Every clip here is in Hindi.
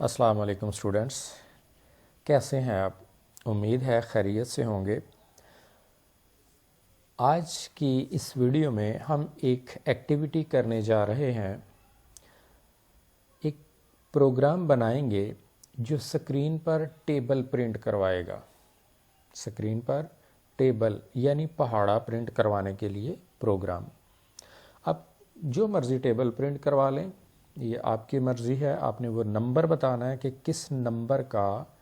अस्सलाम वालेकुम स्टूडेंट्स, कैसे हैं आप? उम्मीद है खैरियत से होंगे। आज की इस वीडियो में हम एक एक्टिविटी करने जा रहे हैं। एक प्रोग्राम बनाएंगे जो स्क्रीन पर टेबल प्रिंट करवाएगा। स्क्रीन पर टेबल यानी पहाड़ा प्रिंट करवाने के लिए प्रोग्राम। अब जो मर्ज़ी टेबल प्रिंट करवा लें, ये आपकी मर्ज़ी है। आपने वो नंबर बताना है कि किस नंबर का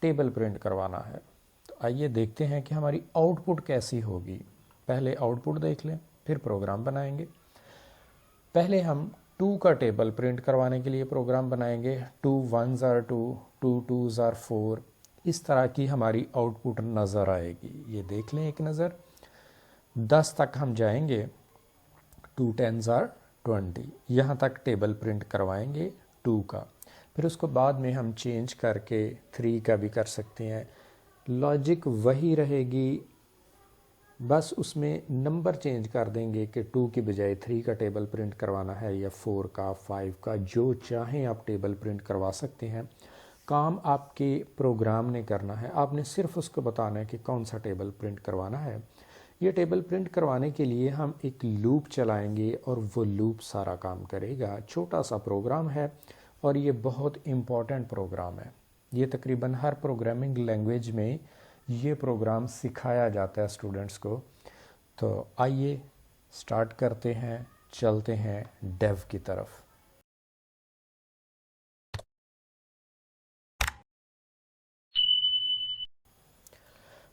टेबल प्रिंट करवाना है। तो आइए देखते हैं कि हमारी आउटपुट कैसी होगी। पहले आउटपुट देख लें, फिर प्रोग्राम बनाएंगे। पहले हम 2 का टेबल प्रिंट करवाने के लिए प्रोग्राम बनाएंगे। 2 1s are 2, 2 2s are 4। इस तरह की हमारी आउटपुट नज़र आएगी। ये देख लें एक नज़र। 10 तक हम जाएंगे। 2 10s are 20। यहाँ तक टेबल प्रिंट करवाएंगे 2 का। फिर उसको बाद में हम चेंज करके 3 का भी कर सकते हैं। लॉजिक वही रहेगी, बस उसमें नंबर चेंज कर देंगे कि 2 की बजाय 3 का टेबल प्रिंट करवाना है या 4 का, 5 का, जो चाहें आप टेबल प्रिंट करवा सकते हैं। काम आपके प्रोग्राम ने करना है, आपने सिर्फ उसको बताना है कि कौन सा टेबल प्रिंट करवाना है। ये टेबल प्रिंट करवाने के लिए हम एक लूप चलाएंगे और वो लूप सारा काम करेगा। छोटा सा प्रोग्राम है और ये बहुत इम्पॉर्टेंट प्रोग्राम है। ये तकरीबन हर प्रोग्रामिंग लैंग्वेज में ये प्रोग्राम सिखाया जाता है स्टूडेंट्स को। तो आइए स्टार्ट करते हैं, चलते हैं डेव की तरफ।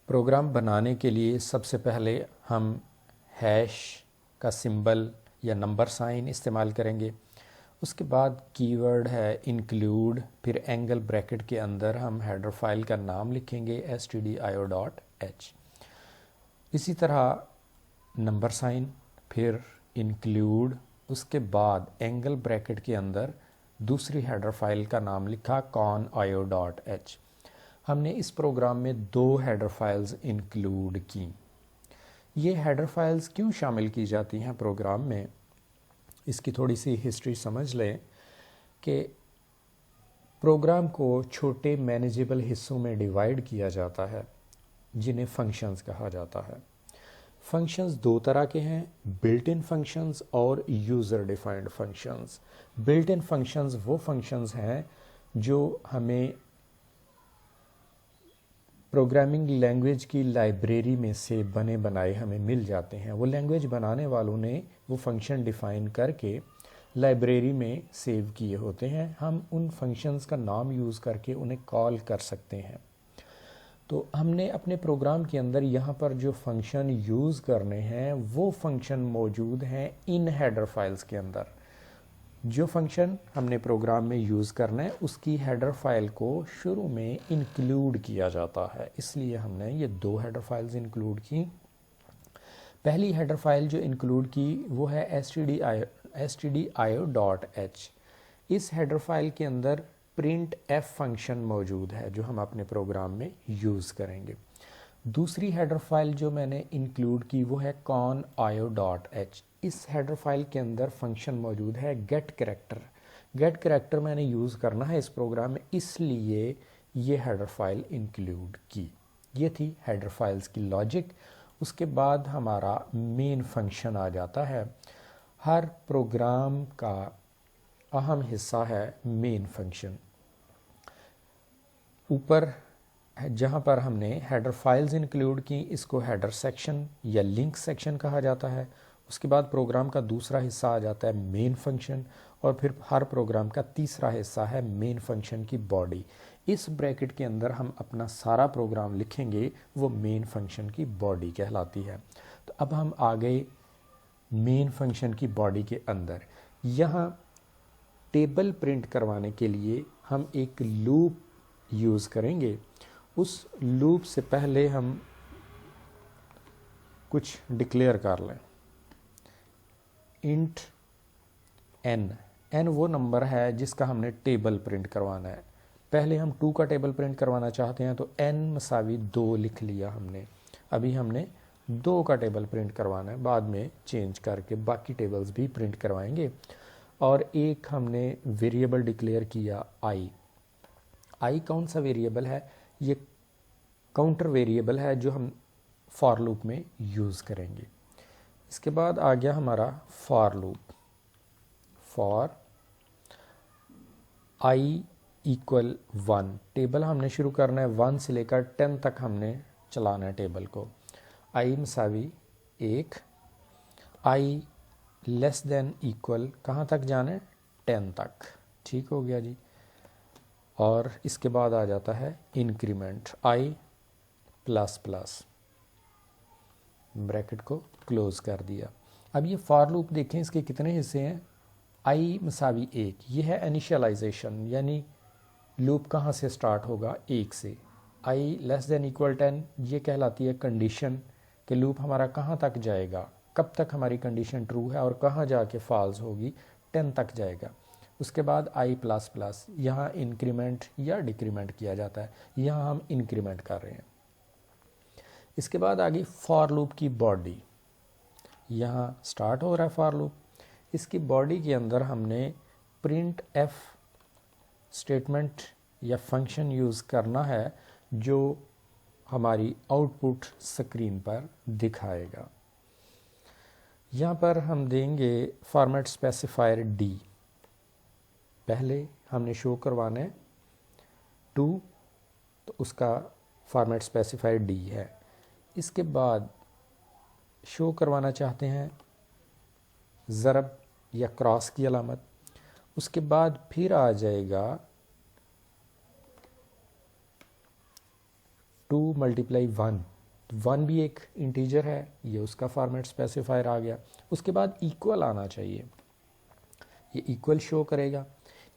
प्रोग्राम बनाने के लिए सबसे पहले हम हैश का सिंबल या नंबर साइन इस्तेमाल करेंगे। उसके बाद कीवर्ड है इंक्लूड, फिर एंगल ब्रैकेट के अंदर हम हेडर फाइल का नाम लिखेंगे stdio.h। इसी तरह नंबर साइन, फिर इंक्लूड, उसके बाद एंगल ब्रैकेट के अंदर दूसरी हेडर फाइल का नाम लिखा con.io.h। हमने इस प्रोग्राम में 2 हेडर फाइल्स इंक्लूड की। ये हेडर फाइल्स क्यों शामिल की जाती हैं प्रोग्राम में, इसकी थोड़ी सी हिस्ट्री समझ लें कि प्रोग्राम को छोटे मैनेजेबल हिस्सों में डिवाइड किया जाता है जिन्हें फंक्शंस कहा जाता है। फंक्शंस 2 तरह के हैं, बिल्ट इन फंक्शंस और user defined functions. Built in functions वो फंक्शंस हैं जो हमें प्रोग्रामिंग लैंग्वेज की लाइब्रेरी में से बने बनाए हमें मिल जाते हैं। वो लैंग्वेज बनाने वालों ने वो फंक्शन डिफ़ाइन करके लाइब्रेरी में सेव किए होते हैं। हम उन फंक्शंस का नाम यूज़ करके उन्हें कॉल कर सकते हैं। तो हमने अपने प्रोग्राम के अंदर यहाँ पर जो फंक्शन यूज़ करने हैं वो फंक्शन मौजूद हैं इन हेडर फाइल्स के अंदर। जो फंक्शन हमने प्रोग्राम में यूज़ करना है उसकी हेडर फाइल को शुरू में इंक्लूड किया जाता है, इसलिए हमने ये 2 हेडर फाइल्स इंक्लूड की। पहली हेडर फाइल जो इंक्लूड की वो है stdio.h। इस हेडर फाइल के अंदर प्रिंट एफ फंक्शन मौजूद है जो हम अपने प्रोग्राम में यूज़ करेंगे। दूसरी हेडर फाइल जो मैंने इंक्लूड की वो है con.io.h। इस हेडर फाइल के अंदर फंक्शन मौजूद है गेट कैरेक्टर। गेट कैरेक्टर मैंने यूज़ करना है इस प्रोग्राम में, इसलिए ये हेडर फाइल इंक्लूड की। ये थी हेडर फाइल्स की लॉजिक। उसके बाद हमारा मेन फंक्शन आ जाता है। हर प्रोग्राम का अहम हिस्सा है मेन फंक्शन। ऊपर जहाँ पर हमने हेडर फाइल्स इंक्लूड की, इसको हेडर सेक्शन या लिंक सेक्शन कहा जाता है। उसके बाद प्रोग्राम का दूसरा हिस्सा आ जाता है मेन फंक्शन, और फिर हर प्रोग्राम का तीसरा हिस्सा है मेन फंक्शन की बॉडी। इस ब्रैकेट के अंदर हम अपना सारा प्रोग्राम लिखेंगे, वो मेन फंक्शन की बॉडी कहलाती है। तो अब हम आ गए मेन फंक्शन की बॉडी के अंदर। यहाँ टेबल प्रिंट करवाने के लिए हम एक लूप यूज़ करेंगे। उस लूप से पहले हम कुछ डिक्लेयर कर लें। इंट n वो नंबर है जिसका हमने टेबल प्रिंट करवाना है। पहले हम 2 का टेबल प्रिंट करवाना चाहते हैं तो n = 2 लिख लिया हमने। अभी हमने 2 का टेबल प्रिंट करवाना है, बाद में चेंज करके बाकी टेबल्स भी प्रिंट करवाएंगे। और एक हमने वेरिएबल डिक्लेयर किया i। आई कौन सा वेरिएबल है? ये काउंटर वेरिएबल है जो हम फॉर लूप में यूज़ करेंगे। इसके बाद आ गया हमारा for loop. For I equal 1, table हमने शुरू करना है 1 से लेकर 10 तक हमने चलाना है टेबल को। आई मसावी 1, आई लेस देन इक्वल कहाँ तक जाना है? 10 तक। ठीक हो गया जी। और इसके बाद आ जाता है इंक्रीमेंट आई प्लस प्लस, ब्रैकेट को क्लोज कर दिया। अब ये फॉर लूप देखें, इसके कितने हिस्से हैं? आई मसावी 1, ये है इनिशियलाइजेशन, यानी लूप कहाँ से स्टार्ट होगा? 1 से। आई लेस देन इक्वल 10, ये कहलाती है कंडीशन कि लूप हमारा कहाँ तक जाएगा, कब तक हमारी कंडीशन ट्रू है और कहाँ जाके फॉल्स होगी, 10 तक जाएगा। उसके बाद आई प्लस प्लस, यहाँ इंक्रीमेंट या डिक्रीमेंट किया जाता है, यहाँ हम इंक्रीमेंट कर रहे हैं। इसके बाद आ गई फॉर लूप की बॉडी। यहाँ स्टार्ट हो रहा है फॉर लूप, इसकी बॉडी के अंदर हमने प्रिंट एफ स्टेटमेंट या फंक्शन यूज़ करना है जो हमारी आउटपुट स्क्रीन पर दिखाएगा। यहाँ पर हम देंगे फॉर्मेट स्पेसिफायर डी। पहले हमने शो करवाना है 2, तो उसका फॉर्मेट स्पेसिफायर डी है। इसके बाद शो करवाना चाहते हैं ज़रब या क्रॉस की अलामत। उसके बाद फिर आ जाएगा 2 मल्टीप्लाई 1, 1 भी एक इंटीजर है, ये उसका फॉर्मेट स्पेसिफायर आ गया। उसके बाद इक्वल आना चाहिए, ये इक्वल शो करेगा।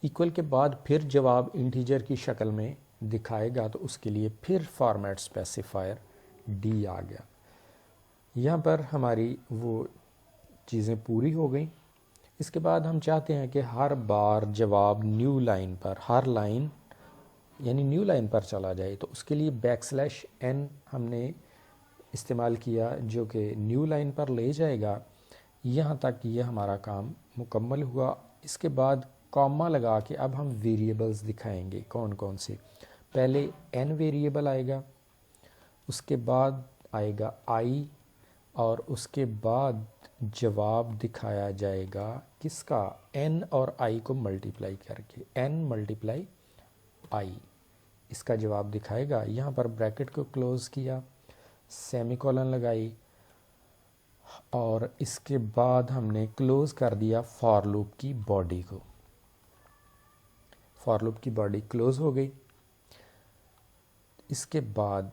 इक्वल के बाद फिर जवाब इंटीजर की शक्ल में दिखाएगा, तो उसके लिए फिर फॉर्मेट स्पेसिफायर डी आ गया। यहाँ पर हमारी वो चीज़ें पूरी हो गई। इसके बाद हम चाहते हैं कि हर बार जवाब न्यू लाइन पर, हर लाइन यानी न्यू लाइन पर चला जाए, तो उसके लिए \n हमने इस्तेमाल किया जो कि न्यू लाइन पर ले जाएगा। यहाँ तक ये हमारा काम मुकम्मल हुआ। इसके बाद कॉमा लगा के अब हम वेरिएबल्स दिखाएंगे कौन कौन से। पहले n वेरिएबल आएगा, उसके बाद आएगा i, और उसके बाद जवाब दिखाया जाएगा किसका? n और i को मल्टीप्लाई करके, n मल्टीप्लाई i, इसका जवाब दिखाएगा। यहाँ पर ब्रैकेट को क्लोज़ किया, सेमीकोलन लगाई, और इसके बाद हमने क्लोज़ कर दिया फॉर लूप की बॉडी को। फॉर लूप की बॉडी क्लोज़ हो गई। इसके बाद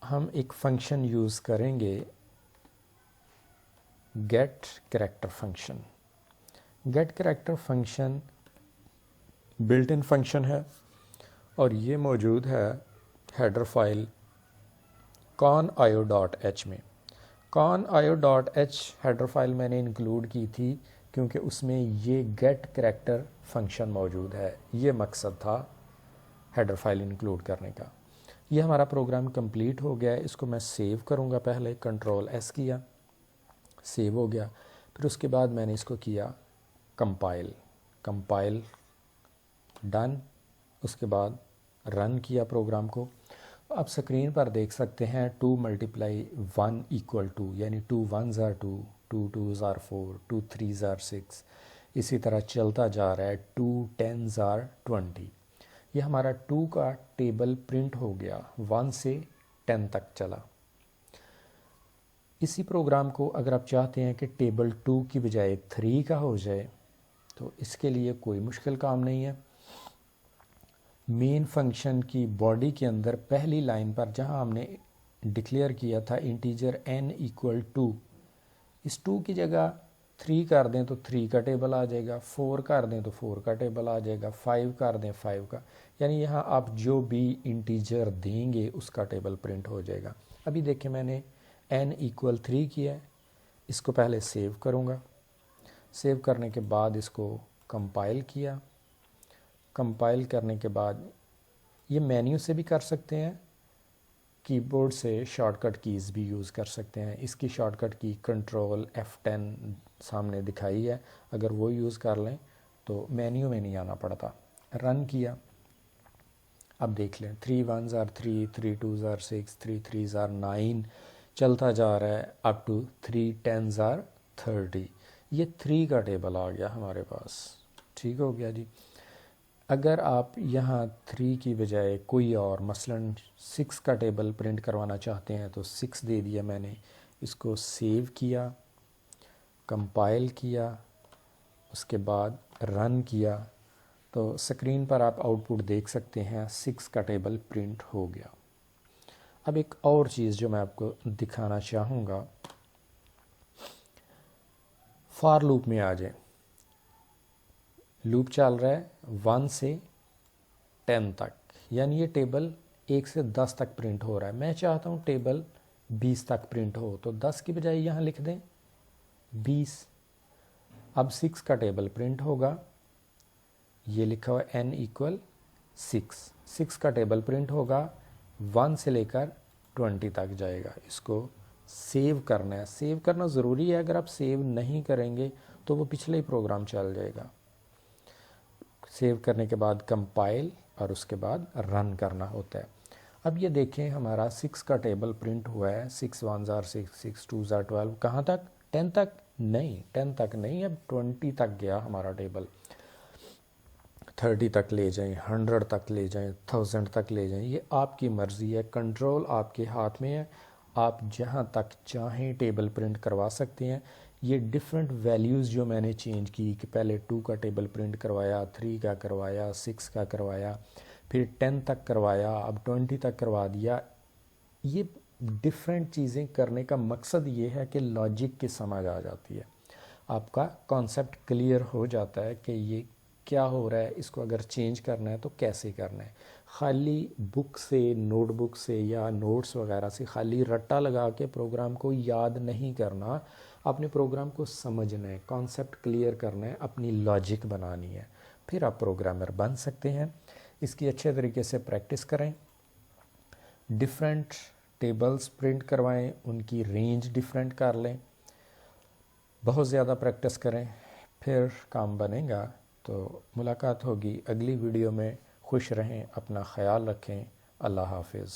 हम एक फंक्शन यूज़ करेंगे, get character function. Get character function built in function है और ये मौजूद है हेडर फाइल conio.h में। conio.h हेडर फाइल मैंने इंक्लूड की थी क्योंकि उसमें ये गेट कैरेक्टर फंक्शन मौजूद है। ये मकसद था हेडर फाइल इंक्लूड करने का। ये हमारा प्रोग्राम कंप्लीट हो गया है। इसको मैं सेव करूँगा, पहले Ctrl+S किया, सेव हो गया। फिर उसके बाद मैंने इसको किया कंपाइल डन। उसके बाद रन किया प्रोग्राम को। अब स्क्रीन पर देख सकते हैं 2 मल्टीप्लाई 1 इक्वल 2, यानी 2 1s are 2, 2 2s are 4, 2 3s are 6, इसी तरह चलता जा रहा है। 2 10s are 20। ये हमारा 2 का टेबल प्रिंट हो गया, 1 से 10 तक चला। इसी प्रोग्राम को अगर आप चाहते हैं कि टेबल 2 की बजाय 3 का हो जाए तो इसके लिए कोई मुश्किल काम नहीं है। मेन फंक्शन की बॉडी के अंदर पहली लाइन पर जहां हमने डिक्लेयर किया था इंटीजर n इक्वल 2, इस 2 की जगह 3 कर दें तो 3 का टेबल आ जाएगा, 4 कर दें तो 4 का टेबल आ जाएगा, 5 कर दें 5 का, यानी यहाँ आप जो भी इंटीजर देंगे उसका टेबल प्रिंट हो जाएगा। अभी देखिए मैंने n इक्वल 3 किया है। इसको पहले सेव करूँगा। सेव करने के बाद इसको कंपाइल किया। कंपाइल करने के बाद ये मेन्यू से भी कर सकते हैं, कीबोर्ड से शॉर्टकट कीज़ भी यूज़ कर सकते हैं। इसकी शॉर्टकट की Ctrl F10 सामने दिखाई है, अगर वो यूज़ कर लें तो मेन्यू में नहीं आना पड़ता। रन किया। अब देख लें 3 1s are 3, 3 2s are 6, 3 3s are 9, चलता जा रहा है अप टू 3 10s are 30। ये 3 का टेबल आ गया हमारे पास। ठीक हो गया जी। अगर आप यहाँ 3 की बजाय कोई और मसलन 6 का टेबल प्रिंट करवाना चाहते हैं तो 6 दे दिया मैंने, इसको सेव किया, कंपाइल किया, उसके बाद रन किया, तो स्क्रीन पर आप आउटपुट देख सकते हैं 6 का टेबल प्रिंट हो गया। अब एक और चीज़ जो मैं आपको दिखाना चाहूँगा, फॉर लूप में आ जाए। लूप चल रहा है 1 से 10 तक, यानी ये टेबल 1 से 10 तक प्रिंट हो रहा है। मैं चाहता हूँ टेबल 20 तक प्रिंट हो, तो 10 की बजाय यहाँ लिख दें 20। अब 6 का टेबल प्रिंट होगा, ये लिखा हुआ n = 6। 6 का टेबल प्रिंट होगा, 1 से लेकर 20 तक जाएगा। इसको सेव करना है। सेव करना ज़रूरी है, अगर आप सेव नहीं करेंगे तो वो पिछले ही प्रोग्राम चल जाएगा। सेव करने के बाद कंपाइल और उसके बाद रन करना होता है। अब ये देखें हमारा 6 का टेबल प्रिंट हुआ है। 6 1s are 6, 6 2s are 12। कहाँ तक? 10 तक नहीं, 10 तक नहीं, अब 20 तक गया हमारा टेबल। 30 तक ले जाएं, 100 तक ले जाएं, 1000 तक ले जाएं, ये आपकी मर्ज़ी है। कंट्रोल आपके हाथ में है, आप जहाँ तक चाहें टेबल प्रिंट करवा सकते हैं। ये डिफरेंट वैल्यूज़ जो मैंने चेंज की कि पहले 2 का टेबल प्रिंट करवाया, 3 का करवाया, 6 का करवाया, फिर 10 तक करवाया, अब 20 तक करवा दिया। ये डिफरेंट चीज़ें करने का मकसद ये है कि लॉजिक की समझ आ जाती है, आपका कॉन्सेप्ट क्लियर हो जाता है कि ये क्या हो रहा है, इसको अगर चेंज करना है तो कैसे करना है। खाली बुक से, नोटबुक से या नोट्स वगैरह से खाली रट्टा लगा के प्रोग्राम को याद नहीं करना, अपने प्रोग्राम को समझना है, कॉन्सेप्ट क्लियर करना है, अपनी लॉजिक बनानी है, फिर आप प्रोग्रामर बन सकते हैं। इसकी अच्छे तरीके से प्रैक्टिस करें, डिफरेंट टेबल्स प्रिंट करवाएं, उनकी रेंज डिफरेंट कर लें, बहुत ज़्यादा प्रैक्टिस करें, फिर काम बनेगा। तो मुलाकात होगी अगली वीडियो में। खुश रहें, अपना ख्याल रखें। अल्लाह हाफिज़।